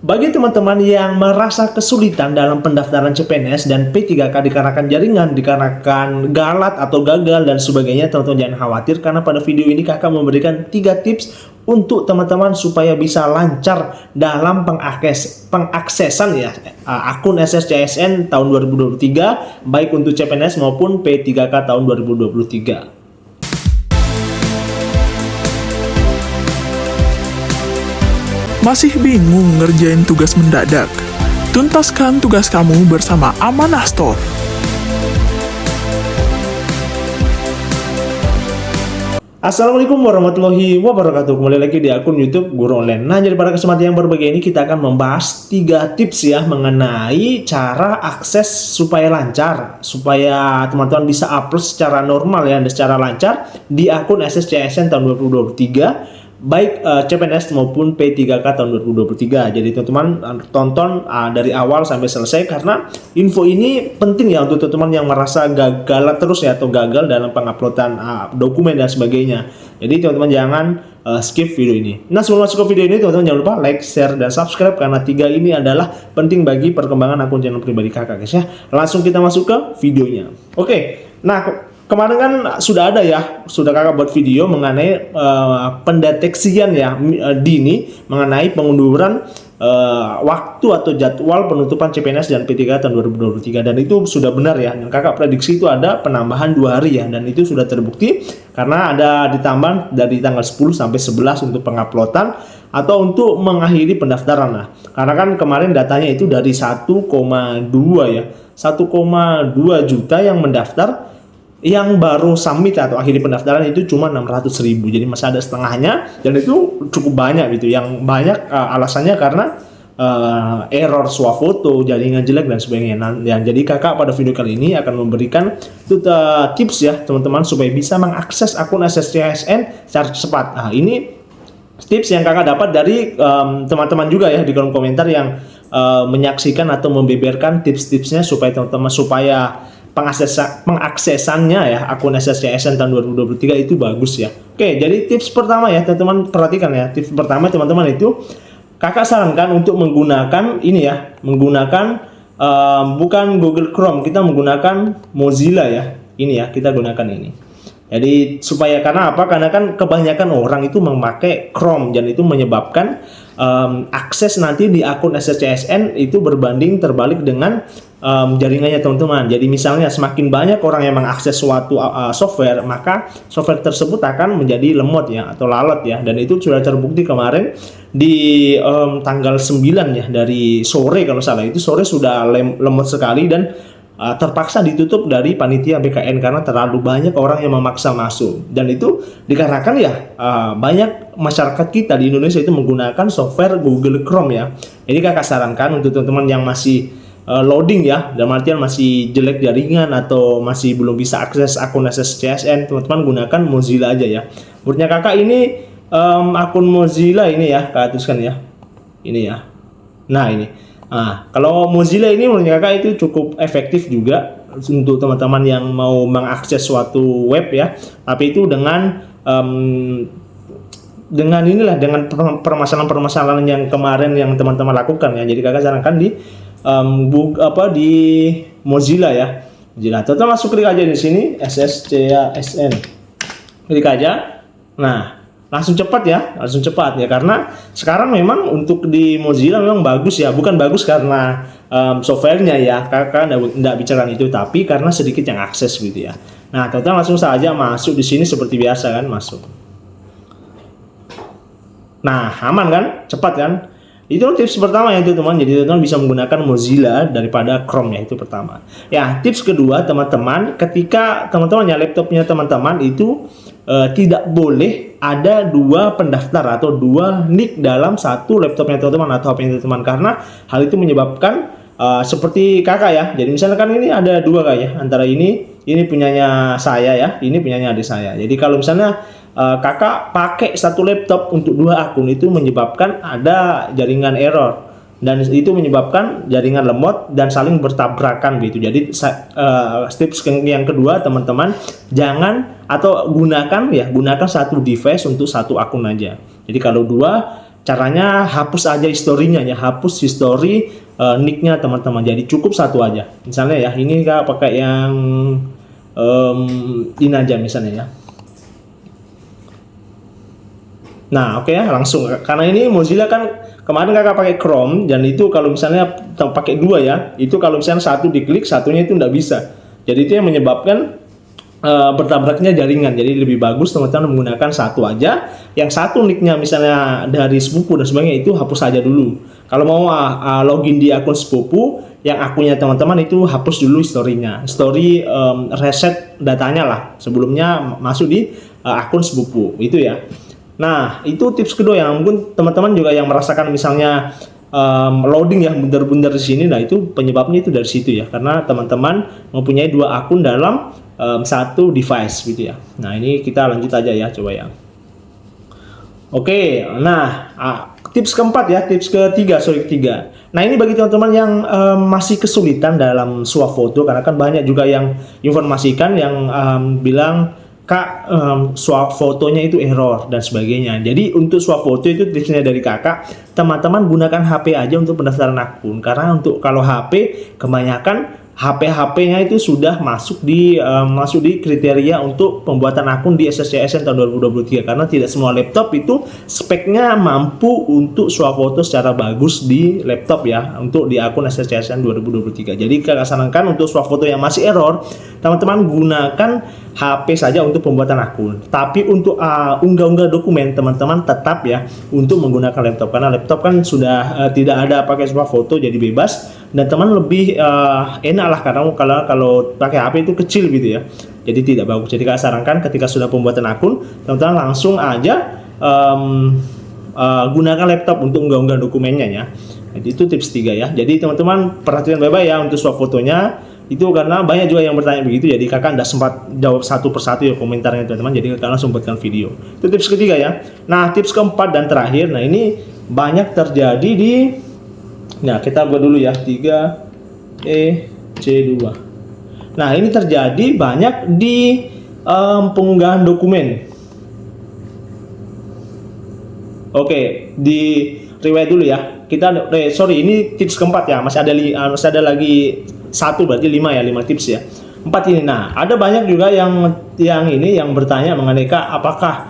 Bagi teman-teman yang merasa kesulitan dalam pendaftaran CPNS dan P3K dikarenakan jaringan, dikarenakan galat atau gagal dan sebagainya, teman-teman jangan khawatir karena pada video ini kakak memberikan 3 tips untuk teman-teman supaya bisa lancar dalam pengaksesan ya akun SSCSN tahun 2023 baik untuk CPNS maupun P3K tahun 2023. Masih bingung ngerjain tugas mendadak? Tuntaskan tugas kamu bersama Amanah Store. Assalamualaikum warahmatullahi wabarakatuh. Kembali lagi di akun YouTube Guru Online. Nah, jadi pada kesempatan yang berbeda ini kita akan membahas 3 tips ya mengenai cara akses supaya lancar, supaya teman-teman bisa upload secara normal ya dan secara lancar di akun SSCSN tahun 2023. Baik CPNS maupun P3K tahun 2023. Jadi teman-teman tonton dari awal sampai selesai karena info ini penting ya untuk teman-teman yang merasa gagal terus ya atau gagal dalam penguploadan dokumen dan sebagainya. Jadi teman-teman jangan skip video ini. Nah, sebelum masuk ke video ini teman-teman jangan lupa like, share, dan subscribe karena 3 ini adalah penting bagi perkembangan akun channel pribadi kakak guys ya. Langsung kita masuk ke videonya. Oke. Nah, kemarin kan sudah ada ya, sudah kakak buat video mengenai pendeteksian ya dini mengenai pengunduran waktu atau jadwal penutupan CPNS dan P3K tahun 2023 dan itu sudah benar ya. Dan kakak prediksi itu ada penambahan 2 hari ya dan itu sudah terbukti karena ada ditambah dari tanggal 10 sampai 11 untuk penguploadan atau untuk mengakhiri pendaftaran. Nah, karena kan kemarin datanya itu dari 1,2 ya, 1,2 juta yang mendaftar. Yang baru submit atau akhiri pendaftaran itu cuma 600.000, jadi masih ada setengahnya dan itu cukup banyak gitu. Yang banyak alasannya karena error swafoto, jaringan jelek dan sebagainya. Nah, jadi kakak pada video kali ini akan memberikan tips ya teman-teman supaya bisa mengakses akun SSCSN secara cepat. Nah, ini tips yang kakak dapat dari teman-teman juga ya di kolom komentar yang menyaksikan atau membeberkan tips-tipsnya supaya teman-teman pengaksesannya ya akun SSCSN tahun 2023 itu bagus ya. Oke, jadi tips pertama ya teman-teman perhatikan ya. Tips pertama teman-teman itu kakak sarankan untuk menggunakan ini ya, menggunakan bukan Google Chrome, kita menggunakan Mozilla ya. Ini ya, kita gunakan ini. Jadi supaya karena apa? Karena kan kebanyakan orang itu memakai Chrome dan itu menyebabkan akses nanti di akun SSCSN itu berbanding terbalik dengan jaringannya teman-teman. Jadi misalnya semakin banyak orang yang mengakses suatu software, maka software tersebut akan menjadi lemot ya atau lalot ya. Dan itu sudah terbukti kemarin di tanggal 9 ya dari sore kalau salah, itu sore sudah lemot sekali dan terpaksa ditutup dari panitia BKN karena terlalu banyak orang yang memaksa masuk. Dan itu dikarenakan ya banyak masyarakat kita di Indonesia itu menggunakan software Google Chrome ya. Jadi kakak sarankan untuk teman-teman yang masih loading ya, dalam artian masih jelek jaringan atau masih belum bisa akses akun SSCSN, teman-teman gunakan Mozilla aja ya. Menurutnya kakak ini akun Mozilla ini ya, kakak tuliskan ya. Ini ya. Nah, ini. Nah, kalau Mozilla ini menurut kakak itu cukup efektif juga untuk teman-teman yang mau mengakses suatu web ya. Tapi itu dengan dengan permasalahan-permasalahan yang kemarin yang teman-teman lakukan ya. Jadi kakak sarankan di di Mozilla ya. Mozilla. Total masuk klik aja di sini SSCSN. Klik aja. Nah, langsung cepat ya, karena sekarang memang untuk di Mozilla memang bagus ya, bukan bagus karena softwarenya ya, kakak enggak bicara itu, tapi karena sedikit yang akses gitu ya. Nah, total langsung saja masuk di sini seperti biasa kan, masuk. Nah, aman kan, cepat kan. Itu tips pertama ya teman-teman. Jadi teman-teman bisa menggunakan Mozilla daripada Chrome ya, itu pertama. Ya, tips kedua teman-teman, ketika teman-teman ya laptopnya teman-teman itu tidak boleh ada 2 pendaftar atau 2 nick dalam satu laptopnya teman-teman atau HP teman-teman, karena hal itu menyebabkan seperti kakak ya. Jadi misalkan ini ada 2 kayak antara ini punyanya saya ya, ini punyanya adik saya. Jadi kalau misalnya kakak pakai satu laptop untuk 2 akun itu menyebabkan ada jaringan error dan itu menyebabkan jaringan lemot dan saling bertabrakan gitu. Jadi tips yang kedua teman-teman, jangan atau gunakan satu device untuk satu akun aja. Jadi kalau 2 caranya hapus aja historinya ya, hapus history nicknya teman-teman. Jadi cukup satu aja. Misalnya ya, ini Kak pakai yang ini aja misalnya ya. Nah, oke ya, langsung. Karena ini Mozilla kan kemarin Kakak pakai Chrome, dan itu kalau misalnya pakai dua ya, itu kalau misalnya satu diklik, satunya itu nggak bisa. Jadi itu yang menyebabkan bertabraknya jaringan. Jadi lebih bagus teman-teman menggunakan satu aja. Yang satu nicknya misalnya dari sepupu dan sebagainya, itu hapus saja dulu. Kalau mau login di akun sepupu, yang akunnya teman-teman itu hapus dulu historinya. Story reset datanya lah sebelumnya masuk di akun sepupu itu ya. Nah, itu tips kedua yang mungkin teman-teman juga yang merasakan misalnya loading ya bener-bener di sini. Nah, itu penyebabnya itu dari situ ya, karena teman-teman mempunyai dua akun dalam satu device gitu ya. Nah, ini kita lanjut aja ya, coba ya. Oke, nah tips keempat ya, tips ketiga. Nah, ini bagi teman-teman yang masih kesulitan dalam swafoto, karena kan banyak juga yang informasikan yang bilang Kak, swap fotonya itu error dan sebagainya. Jadi untuk swap foto itu tipsnya dari Kakak, teman-teman gunakan HP aja untuk pendaftaran akun. Karena untuk kalau HP kebanyakan HP-nya itu sudah masuk di kriteria untuk pembuatan akun di SSCSN tahun 2023, karena tidak semua laptop itu speknya mampu untuk swafoto secara bagus di laptop ya, untuk di akun SSCSN 2023. Jadi Kakak sarankan untuk swafoto yang masih error, teman-teman gunakan HP saja untuk pembuatan akun. Tapi untuk unggah-unggah dokumen, teman-teman tetap ya untuk menggunakan laptop, karena laptop kan sudah tidak ada pakai swafoto, jadi bebas, dan teman lebih enak lah, karena kalau pakai HP itu kecil gitu ya, jadi tidak bagus. Jadi Kak sarankan ketika sudah pembuatan akun, teman-teman langsung aja gunakan laptop untuk unggah-unggah dokumennya ya. Jadi itu tips 3 ya. Jadi teman-teman perhatikan baik-baik ya untuk swap fotonya itu, karena banyak juga yang bertanya begitu. Jadi Kakak tidak sempat jawab satu persatu ya komentarnya teman-teman, jadi Kakak langsung buatkan video. Itu tips ketiga ya. Nah, tips keempat dan terakhir, nah ini banyak terjadi di, nah kita buat dulu ya, 3EC2. Nah, ini terjadi banyak di pengunggahan dokumen. Oke, di riwayat dulu ya. Kita ini tips keempat ya. Masih ada lagi satu, berarti 5 ya, 5 tips ya. 4 ini. Nah, ada banyak juga yang bertanya mengenai apakah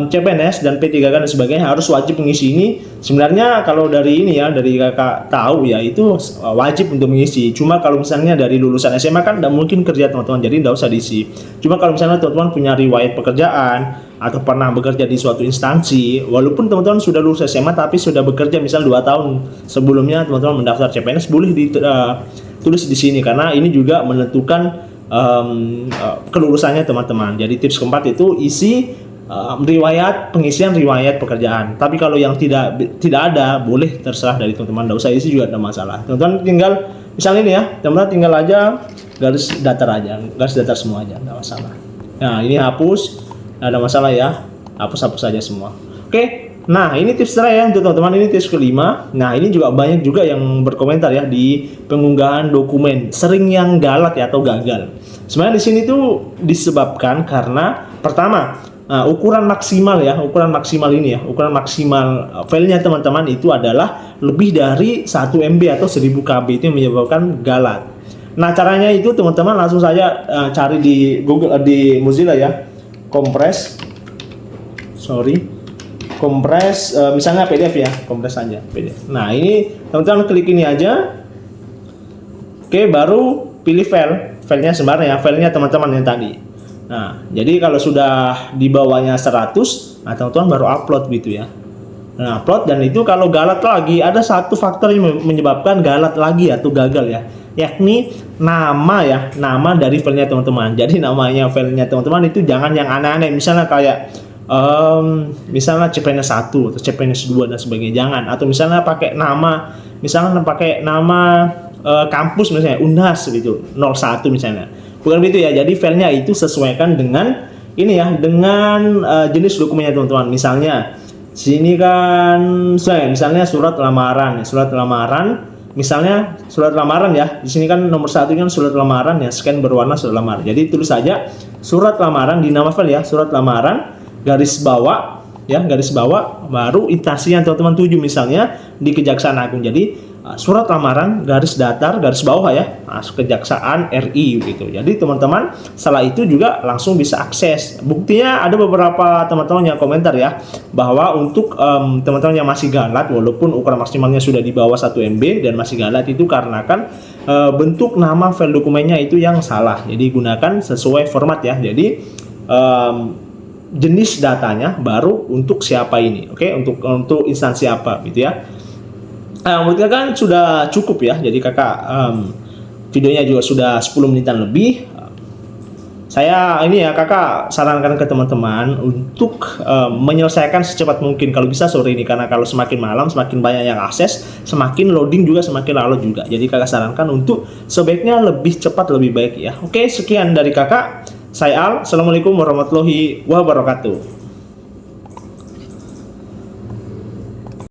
CPNS dan P3K dan sebagainya harus wajib mengisi ini. Sebenarnya kalau dari ini ya, dari Kakak tahu ya, itu wajib untuk mengisi. Cuma kalau misalnya dari lulusan SMA kan tidak mungkin kerja teman-teman, jadi tidak usah diisi. Cuma kalau misalnya teman-teman punya riwayat pekerjaan atau pernah bekerja di suatu instansi, walaupun teman-teman sudah lulus SMA tapi sudah bekerja misal 2 tahun sebelumnya teman-teman mendaftar CPNS, boleh ditulis di sini, karena ini juga menentukan kelulusannya teman-teman. Jadi tips keempat itu isi pengisian riwayat pekerjaan. Tapi kalau yang tidak ada, boleh terserah dari teman-teman, tidak usah isi juga, tidak masalah. Teman-teman tinggal misalnya ini ya, teman-teman tinggal aja garis datar semua aja, tidak masalah. Nah, ini hapus, tidak ada masalah ya, hapus saja semua. Oke. Nah, ini tips terakhir ya untuk teman-teman, ini tips kelima. Nah, ini juga banyak juga yang berkomentar ya di pengunggahan dokumen, sering yang galat ya atau gagal. Sebenarnya di sini tuh disebabkan karena pertama, ukuran maksimal ini ya, ukuran maksimal filenya teman-teman itu adalah lebih dari 1 MB atau 1000 KB, itu yang menyebabkan galat. Nah, caranya itu teman-teman langsung saja cari di Google, di Mozilla ya, kompres misalnya PDF ya, kompres aja PDF. Nah, ini teman-teman klik ini aja. Oke, baru pilih filenya sebenarnya, filenya teman-teman yang tadi. Nah, jadi kalau sudah di bawahnya 100, nah teman-teman baru upload gitu ya. Nah, upload, dan itu kalau galat lagi, ada satu faktor yang menyebabkan galat lagi atau gagal ya, yakni nama dari filenya teman-teman. Jadi namanya filenya teman-teman itu jangan yang aneh-aneh, misalnya kayak misalnya CPNS 1 atau CPNS 2 dan sebagainya, jangan. Atau misalnya pakai nama kampus misalnya Unhas gitu, 01 misalnya. Bukan begitu ya. Jadi filenya itu sesuaikan dengan ini ya, dengan jenis dokumennya teman-teman. Misalnya sini kan misalnya surat lamaran, misalnya surat lamaran ya. Di sini kan nomor 1 kan surat lamaran ya, scan berwarna surat lamaran. Jadi tulis saja surat lamaran di nama file ya, surat lamaran garis bawah ya, garis bawah, baru instansi yang teman-teman tuju, misalnya di Kejaksaan Agung. Jadi surat lamaran garis datar garis bawah ya, Kejaksaan RI gitu. Jadi teman-teman setelah itu juga langsung bisa akses. Buktinya ada beberapa teman-teman yang komentar ya, bahwa untuk teman-teman yang masih galat, walaupun ukuran maksimalnya sudah di bawah 1 MB dan masih galat, itu karena kan bentuk nama file dokumennya itu yang salah. Jadi gunakan sesuai format ya. Jadi jenis datanya baru untuk siapa ini, oke, untuk instansi apa gitu ya. Menurut kakak kan sudah cukup ya. Jadi kakak videonya juga sudah 10 menitan lebih. Saya ini ya, kakak sarankan ke teman-teman untuk menyelesaikan secepat mungkin, kalau bisa sore ini, karena kalau semakin malam semakin banyak yang akses, semakin loading juga semakin lama juga. Jadi kakak sarankan untuk sebaiknya lebih cepat lebih baik ya. Oke, sekian dari kakak. Saya Al. Assalamualaikum warahmatullahi wabarakatuh.